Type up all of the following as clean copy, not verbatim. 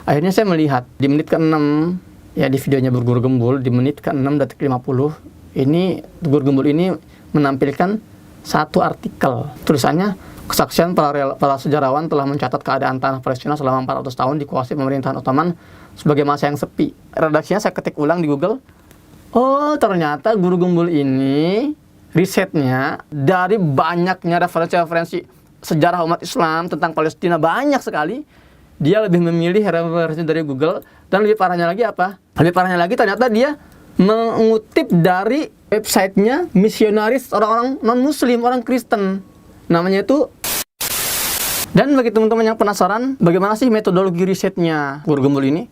Akhirnya saya melihat di menit ke-6, ya di videonya Gur Gembul, di menit ke-6 detik 50, ini Gur Gembul ini menampilkan satu artikel. Tulisannya, kesaksian para sejarawan telah mencatat keadaan tanah Palestina selama 400 tahun dikuasai pemerintahan Ottoman sebagai masa yang sepi. Redaksinya saya ketik ulang di Google. Oh, ternyata Gur Gembul ini risetnya dari banyaknya referensi sejarah umat Islam tentang Palestina banyak sekali. Dia lebih memilih referensi dari Google, dan lebih parahnya lagi apa? Lebih parahnya lagi ternyata dia mengutip dari websitenya misionaris orang-orang non-muslim, orang Kristen. Namanya itu. Dan bagi teman-teman yang penasaran bagaimana sih metodologi risetnya Gur Gembul ini,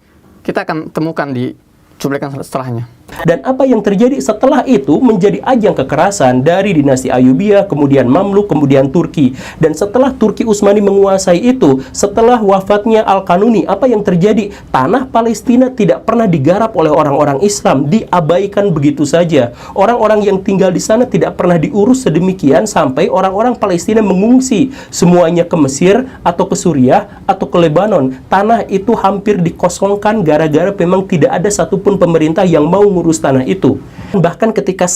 kita akan temukan di cuplikan setelahnya. Dan apa yang terjadi setelah itu menjadi ajang kekerasan dari dinasti Ayyubiyah, kemudian Mamluk, kemudian Turki. Dan setelah Turki Utsmani menguasai itu, setelah wafatnya Al-Kanuni, apa yang terjadi? Tanah Palestina tidak pernah digarap oleh orang-orang Islam, diabaikan begitu saja. Orang-orang yang tinggal di sana tidak pernah diurus sedemikian sampai orang-orang Palestina mengungsi semuanya ke Mesir atau ke Suriah atau ke Lebanon. Tanah itu hampir dikosongkan gara-gara memang tidak ada satupun pemerintah yang mau ngurus tanah itu. Bahkan ketika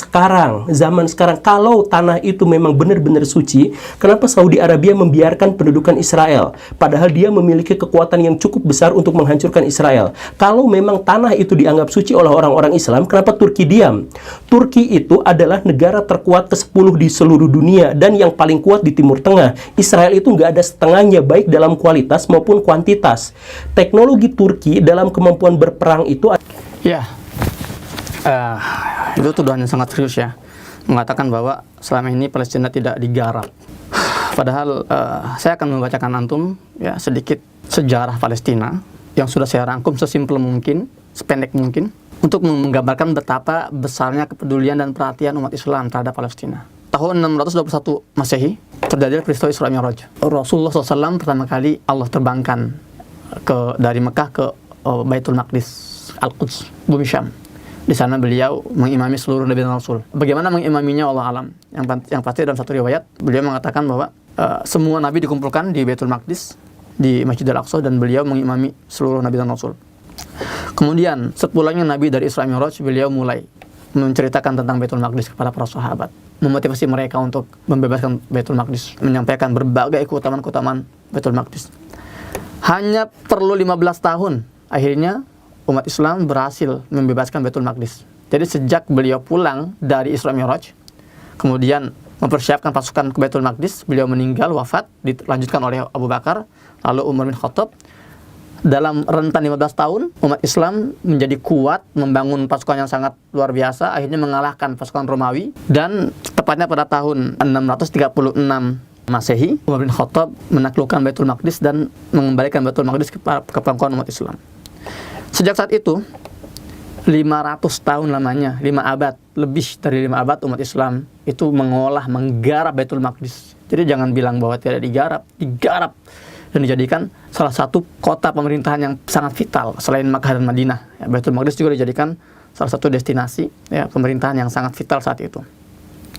zaman sekarang, kalau tanah itu memang benar-benar suci, kenapa Saudi Arabia membiarkan pendudukan Israel? Padahal dia memiliki kekuatan yang cukup besar untuk menghancurkan Israel. Kalau memang tanah itu dianggap suci oleh orang-orang Islam, kenapa Turki diam? Turki itu adalah negara terkuat ke-10 di seluruh dunia dan yang paling kuat di Timur Tengah. Israel itu nggak ada setengahnya, baik dalam kualitas maupun kuantitas. Teknologi Turki dalam kemampuan berperang itu itu tuduhan yang sangat serius ya, mengatakan bahwa selama ini Palestina tidak digarap. Padahal saya akan membacakan antum ya sedikit sejarah Palestina yang sudah saya rangkum sesimpel mungkin, sependek mungkin, untuk menggambarkan betapa besarnya kepedulian dan perhatian umat Islam terhadap Palestina. Tahun 621 Masehi terjadi peristiwa Isra Mi'raj. Rasulullah SAW pertama kali Allah terbangkan dari Mekah ke Baitul Maqdis, Al-Quds, bumi Syam. Di sana beliau mengimami seluruh Nabi dan Rasul. Bagaimana mengimaminya Allah alam. Yang pasti dalam satu riwayat beliau mengatakan bahwa semua Nabi dikumpulkan di Baitul Maqdis, di Masjid Al-Aqsa, dan beliau mengimami seluruh Nabi dan Rasul. Kemudian sepulangnya Nabi dari Isra Mi'raj, beliau mulai menceritakan tentang Baitul Maqdis kepada para sahabat, memotivasi mereka untuk membebaskan Baitul Maqdis, menyampaikan berbagai keutamaan Baitul Maqdis. Hanya perlu 15 tahun, akhirnya umat Islam berhasil membebaskan Baitul Maqdis. Jadi sejak beliau pulang dari Isra Mi'raj, kemudian mempersiapkan pasukan ke Baitul Maqdis, beliau meninggal, wafat, dilanjutkan oleh Abu Bakar, lalu Umar bin Khattab. Dalam rentan 15 tahun, umat Islam menjadi kuat, membangun pasukan yang sangat luar biasa, akhirnya mengalahkan pasukan Romawi, dan tepatnya pada tahun 636 Masehi, Umar bin Khattab menaklukkan Baitul Maqdis dan mengembalikan Baitul Maqdis ke pangkuan umat Islam. Sejak saat itu, 500 tahun lamanya, 5 abad, lebih dari 5 abad umat Islam itu menggarap Baitul Maqdis. Jadi jangan bilang bahwa tidak digarap dan dijadikan salah satu kota pemerintahan yang sangat vital selain Makkah dan Madinah. Ya, Baitul Maqdis juga dijadikan salah satu destinasi ya, pemerintahan yang sangat vital saat itu.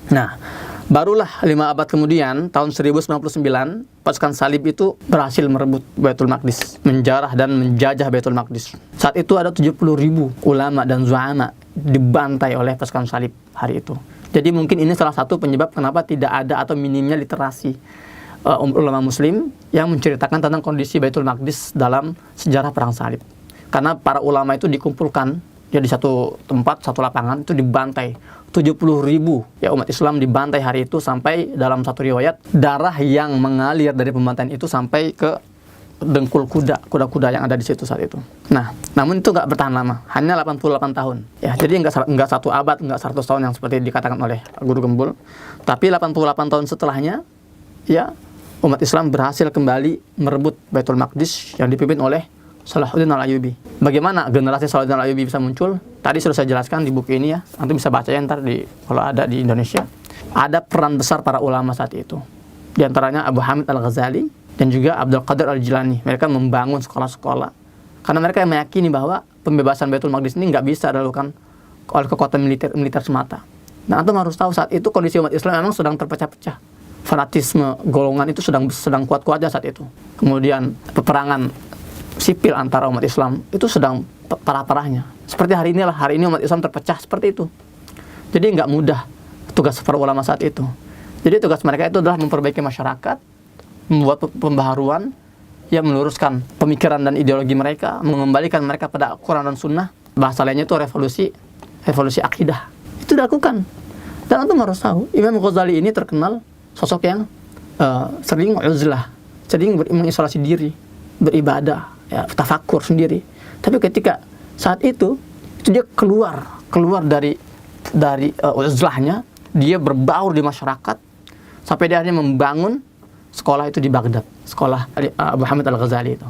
Nah, barulah 5 abad kemudian, tahun 1099, pasukan salib itu berhasil merebut Baitul Maqdis, menjarah dan menjajah Baitul Maqdis. Saat itu ada 70.000 ulama dan zu'ama dibantai oleh pasukan salib hari itu. Jadi mungkin ini salah satu penyebab kenapa tidak ada atau minimnya literasi ulama muslim yang menceritakan tentang kondisi Baitul Maqdis dalam sejarah perang salib. Karena para ulama itu dikumpulkan ya di satu tempat, satu lapangan, itu dibantai. 70.000 ya umat Islam dibantai hari itu, sampai dalam satu riwayat darah yang mengalir dari pembantaian itu sampai ke dengkul kuda-kuda yang ada di situ saat itu. Nah, namun itu nggak bertahan lama, hanya 88 tahun. Ya, jadi nggak satu abad, nggak 100 tahun yang seperti dikatakan oleh Guru Gembul, tapi 88 tahun setelahnya, ya umat Islam berhasil kembali merebut Baitul Maqdis yang dipimpin oleh Salahuddin Al-Ayyubi. Bagaimana generasi Salahuddin Al-Ayyubi bisa muncul? Tadi sudah saya jelaskan di buku ini ya. Nanti bisa baca ya ntar kalau ada di Indonesia. Ada peran besar para ulama saat itu. Di antaranya Abu Hamid Al-Ghazali dan juga Abdul Qadir Al-Jilani. Mereka membangun sekolah-sekolah. Karena mereka meyakini bahwa pembebasan Baitul Maqdis ini nggak bisa dilakukan oleh kekuatan militer semata. Nah, antum harus tahu saat itu kondisi umat Islam memang sedang terpecah-pecah. Fanatisme golongan itu sedang kuat-kuatnya saat itu. Kemudian peperangan sipil antara umat Islam itu sedang parah-parahnya. Seperti hari ini umat Islam terpecah seperti itu. Jadi nggak mudah tugas para ulama saat itu. Jadi tugas mereka itu adalah memperbaiki masyarakat, membuat pembaharuan, yang meluruskan pemikiran dan ideologi mereka, mengembalikan mereka pada Quran dan Sunnah. Bahasa lainnya itu revolusi akidah. Itu dilakukan. Dan antum harus tahu, Imam Ghazali ini terkenal sosok yang sering uzlah, sering mengisolasi diri, beribadah, ya, tafakur sendiri. Tapi ketika saat itu dia keluar dari uzlahnya, dia berbaur di masyarakat sampai dia akhirnya membangun sekolah itu di Baghdad, sekolah Abu Hamid Al-Ghazali itu.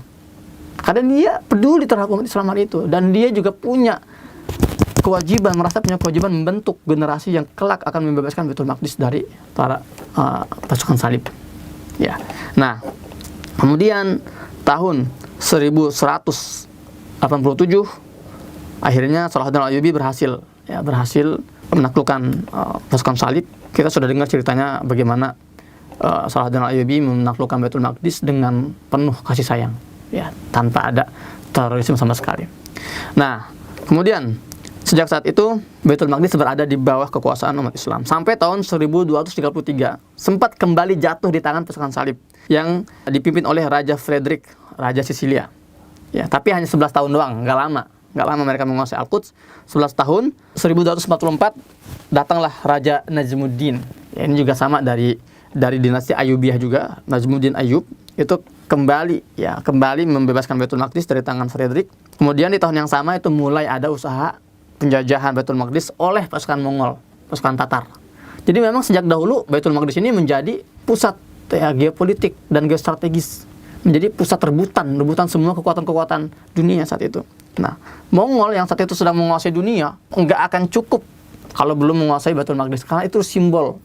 Karena dia peduli terhadap umat Islam hari itu, dan dia juga merasa punya kewajiban membentuk generasi yang kelak akan membebaskan Baitul Maqdis dari para pasukan salib. Ya. Nah, kemudian tahun 1187 akhirnya Salahuddin Al-Ayyubi berhasil menaklukkan pasukan salib. Kita sudah dengar ceritanya bagaimana Salahuddin Al-Ayyubi menaklukkan Baitul Maqdis dengan penuh kasih sayang, ya, tanpa ada terorisme sama sekali. Nah, kemudian sejak saat itu Baitul Maqdis berada di bawah kekuasaan umat Islam sampai tahun 1233 sempat kembali jatuh di tangan pasukan salib yang dipimpin oleh Raja Frederick, Raja Sisilia. Ya, tapi hanya 11 tahun doang, nggak lama mereka menguasai Al-Quds. 11 tahun, 1244 datanglah Raja Najmuddin. Ya, ini juga sama dari dinasti Ayyubiyah juga. Najmuddin Ayyub itu kembali membebaskan Baitul Maqdis dari tangan Frederick. Kemudian di tahun yang sama itu mulai ada usaha penjajahan Baitul Maqdis oleh pasukan Mongol, pasukan Tatar. Jadi memang sejak dahulu Baitul Maqdis ini menjadi pusat geopolitik dan geostrategis, menjadi pusat rebutan semua kekuatan-kekuatan dunia saat itu. Nah, Mongol yang saat itu sedang menguasai dunia nggak akan cukup kalau belum menguasai Baitul Maqdis, karena itu simbol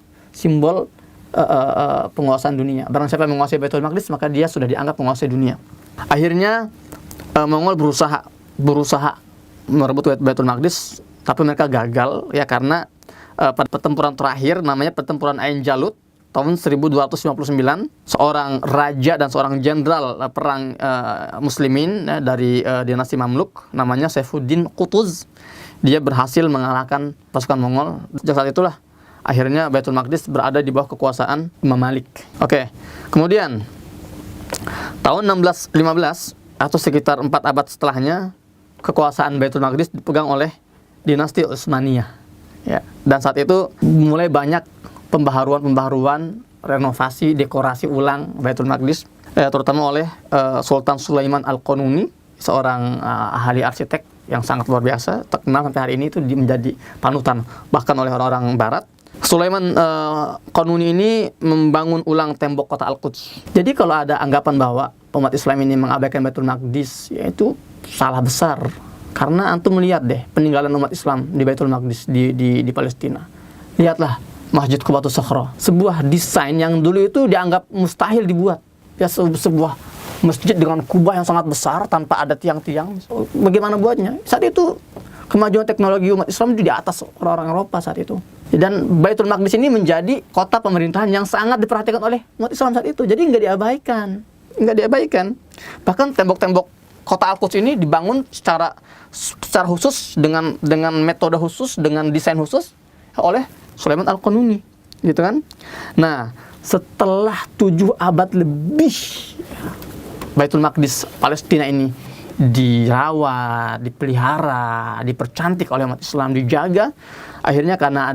penguasaan dunia. Barang siapa yang menguasai Baitul Maqdis, maka dia sudah dianggap menguasai dunia. Akhirnya Mongol berusaha merebut Baitul Maqdis, tapi mereka gagal, ya, karena pada pertempuran terakhir namanya pertempuran Ain Jalut tahun 1259, seorang raja dan seorang jenderal perang muslimin dari dinasti Mamluk namanya Saifuddin Qutuz, dia berhasil mengalahkan pasukan Mongol. Sejak saat itulah akhirnya Baitul Maqdis berada di bawah kekuasaan Imam Malik. Oke. Kemudian tahun 1615 atau sekitar 4 abad setelahnya, kekuasaan Baitul Maqdis dipegang oleh dinasti Utsmaniyah. Ya, dan saat itu mulai banyak pembaharuan, renovasi, dekorasi ulang Baitul Maqdis, terutama oleh Sultan Sulaiman Al-Qanuni, seorang ahli arsitek yang sangat luar biasa, terkenal sampai hari ini itu menjadi panutan bahkan oleh orang-orang Barat. Sulaiman Qanuni ini membangun ulang tembok kota Al-Quds. Jadi kalau ada anggapan bahwa umat Islam ini mengabaikan Baitul Maqdis, yaitu salah besar. Karena antum melihat deh peninggalan umat Islam di Baitul Maqdis di Palestina. Lihatlah Masjid Qubatus Sakhra, sebuah desain yang dulu itu dianggap mustahil dibuat. Ya, sebuah masjid dengan kubah yang sangat besar tanpa ada tiang-tiang. Bagaimana buatnya? Saat itu kemajuan teknologi umat Islam itu di atas orang-orang Eropa saat itu. Dan Baitul Maqdis ini menjadi kota pemerintahan yang sangat diperhatikan oleh umat Islam saat itu. Jadi nggak diabaikan. Bahkan tembok-tembok kota Al-Quds ini dibangun secara khusus dengan metode khusus, dengan desain khusus oleh Sulaiman Al-Qanuni, gitu kan? Nah, setelah 7 abad lebih Baitul Maqdis Palestina ini dirawat, dipelihara, dipercantik oleh umat Islam, dijaga. Akhirnya karena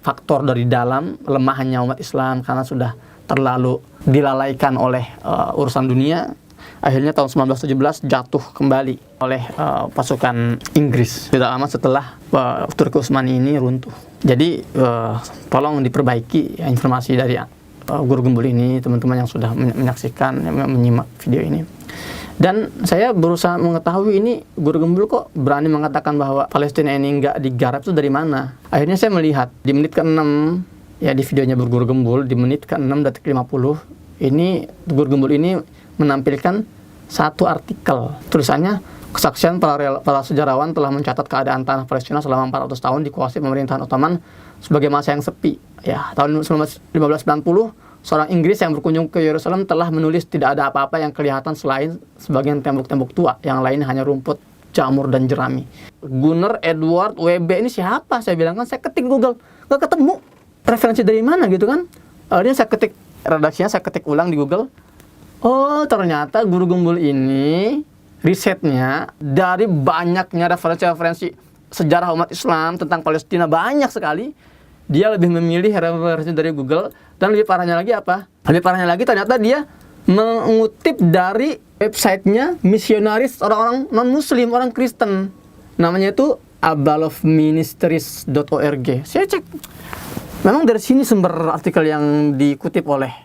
faktor dari dalam, lemahnya umat Islam karena sudah terlalu dilalaikan oleh urusan dunia. Akhirnya tahun 1917 jatuh kembali oleh pasukan Inggris tidak lama setelah Turki Utsmani ini runtuh. Jadi tolong diperbaiki ya, informasi dari Guru Gembul ini, teman-teman yang sudah menyaksikan, menyimak video ini. Dan saya berusaha mengetahui ini Guru Gembul kok berani mengatakan bahwa Palestina ini nggak digarap, itu dari mana? Akhirnya saya melihat di menit ke-6 ya, di videonya Guru Gembul di menit ke-6 detik 50 ini Guru Gembul ini menampilkan satu artikel, tulisannya kesaksian para sejarawan telah mencatat keadaan tanah Palestina selama 400 tahun dikuasai pemerintahan Ottoman sebagai masa yang sepi. Ya, tahun 1590 seorang Inggris yang berkunjung ke Yerusalem telah menulis tidak ada apa-apa yang kelihatan selain sebagian tembok-tembok tua, yang lainnya hanya rumput, jamur, dan jerami. Gunnar Edward WB ini siapa? Saya bilang kan, saya ketik Google, nggak ketemu. Referensi dari mana gitu kan? Akhirnya saya ketik, redaksinya saya ketik ulang di Google. Oh, ternyata Guru Gembul ini risetnya dari banyaknya referensi-referensi sejarah umat Islam tentang Palestina banyak sekali. Dia lebih memilih referensi dari Google, dan lebih parahnya lagi apa? Lebih parahnya lagi ternyata dia mengutip dari websitenya misionaris orang-orang non-muslim, orang Kristen. Namanya itu abalofministries.org. Saya cek, memang dari sini sumber artikel yang dikutip oleh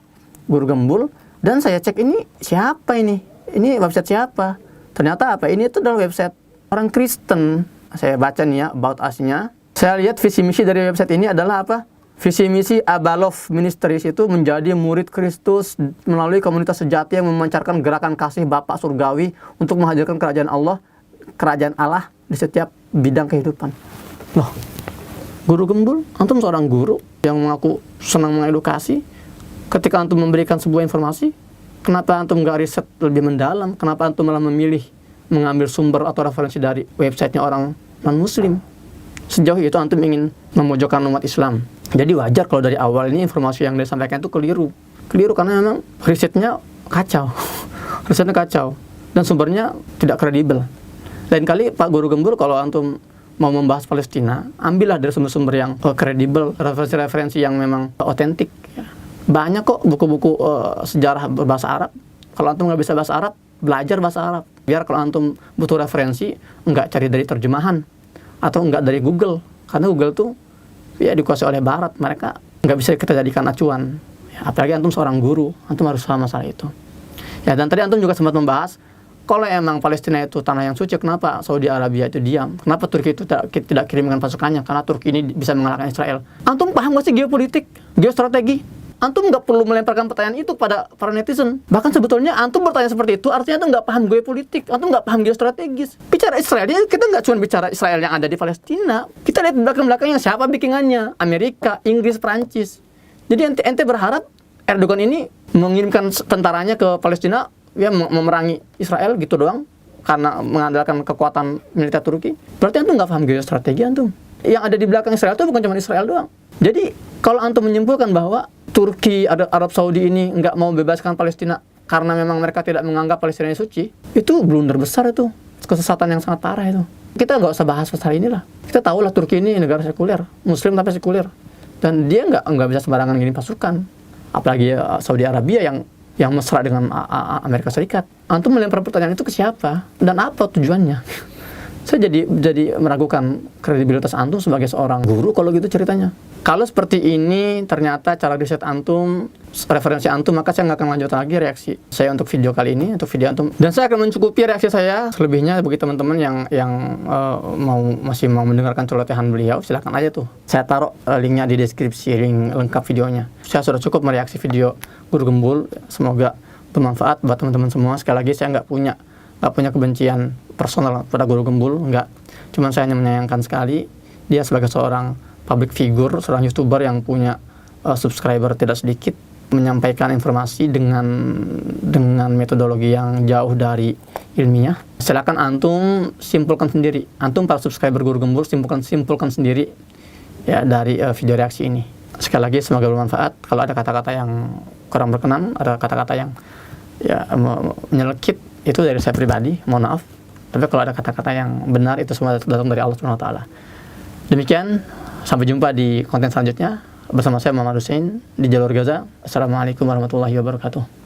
Guru Gembul, dan saya cek ini siapa ini? Ini website siapa? Ternyata apa? Ini itu adalah website orang Kristen. Saya baca nih ya, about us-nya. Saya lihat visi misi dari website ini adalah apa? Visi misi Abalof Ministries itu menjadi murid Kristus melalui komunitas sejati yang memancarkan gerakan kasih Bapa surgawi untuk menghadirkan kerajaan Allah di setiap bidang kehidupan. Loh, Guru Gembul, antum seorang guru yang mengaku senang mengedukasi. Ketika antum memberikan sebuah informasi, kenapa antum nggak riset lebih mendalam? Kenapa antum malah memilih mengambil sumber atau referensi dari websitenya orang non-muslim? Sejauh itu antum ingin memojokkan umat Islam. Jadi wajar kalau dari awal ini informasi yang disampaikan itu keliru. Keliru karena memang risetnya kacau. Risetnya kacau. Dan sumbernya tidak kredibel. Lain kali Pak Guru Gembul kalau antum mau membahas Palestina, ambillah dari sumber-sumber yang kredibel, referensi-referensi yang memang otentik. Banyak kok buku-buku sejarah berbahasa Arab. Kalau antum nggak bisa bahasa Arab, belajar bahasa Arab. Biar kalau antum butuh referensi, nggak cari dari terjemahan atau nggak dari Google. Karena Google tuh ya dikuasai oleh Barat. Mereka nggak bisa kita jadikan acuan. Ya, apalagi antum seorang guru, antum harus paham masalah itu. Ya, dan tadi antum juga sempat membahas, kalau emang Palestina itu tanah yang suci, kenapa Saudi Arabia itu diam? Kenapa Turki itu tidak kirimkan pasukannya? Karena Turki ini bisa mengalahkan Israel. Antum paham nggak sih geopolitik, geostrategi? Antum nggak perlu melemparkan pertanyaan itu pada para netizen. Bahkan sebetulnya antum bertanya seperti itu, artinya antum nggak paham geopolitik, antum nggak paham geostrategis. Bicara Israel, kita nggak cuma bicara Israel yang ada di Palestina. Kita lihat belakang-belakangnya siapa bikinannya, Amerika, Inggris, Prancis. Jadi ente berharap Erdogan ini mengirimkan tentaranya ke Palestina, ya memerangi Israel gitu doang, karena mengandalkan kekuatan militer Turki. Berarti antum nggak paham geostrategi antum. Yang ada di belakang Israel itu bukan cuma Israel doang. Jadi kalau antum menyimpulkan bahwa Turki, Arab Saudi ini nggak mau bebaskan Palestina karena memang mereka tidak menganggap Palestina suci, itu blunder besar itu, kesesatan yang sangat parah itu. Kita nggak usah bahas masalah inilah. Kita tahu lah Turki ini negara sekuler, Muslim tapi sekuler, dan dia nggak bisa sembarangan ngirim pasukan, apalagi Saudi Arabia yang mesra dengan Amerika Serikat. Antum melempar pertanyaan itu ke siapa dan apa tujuannya? Saya jadi meragukan kredibilitas antum sebagai seorang guru kalau gitu ceritanya. Kalau seperti ini ternyata cara riset antum, referensi antum, maka saya nggak akan lanjut lagi reaksi saya untuk video kali ini, untuk video antum. Dan saya akan mencukupi reaksi saya. Selebihnya bagi teman-teman yang masih mau mendengarkan celotehan beliau, silakan aja tuh. Saya taruh linknya di deskripsi, link lengkap videonya. Saya sudah cukup mereaksi video Guru Gembul. Semoga bermanfaat buat teman-teman semua. Sekali lagi saya nggak punya kebencian personal pada Guru Gembul, enggak. Cuman saya hanya menyayangkan sekali dia sebagai seorang public figure, seorang YouTuber yang punya subscriber tidak sedikit, menyampaikan informasi dengan metodologi yang jauh dari ilmiah. Silakan antum simpulkan sendiri. Antum para subscriber Guru Gembul simpulkan sendiri ya dari video reaksi ini. Sekali lagi semoga bermanfaat. Kalau ada kata-kata yang kurang berkenan, ada kata-kata yang ya menyelekit, itu dari saya pribadi, mohon maaf. Tapi kalau ada kata-kata yang benar, itu semua datang dari Allah Subhanahu wa taala. Demikian, sampai jumpa di konten selanjutnya bersama saya Muhammad Hussein di Jalur Gaza. Assalamualaikum warahmatullahi wabarakatuh.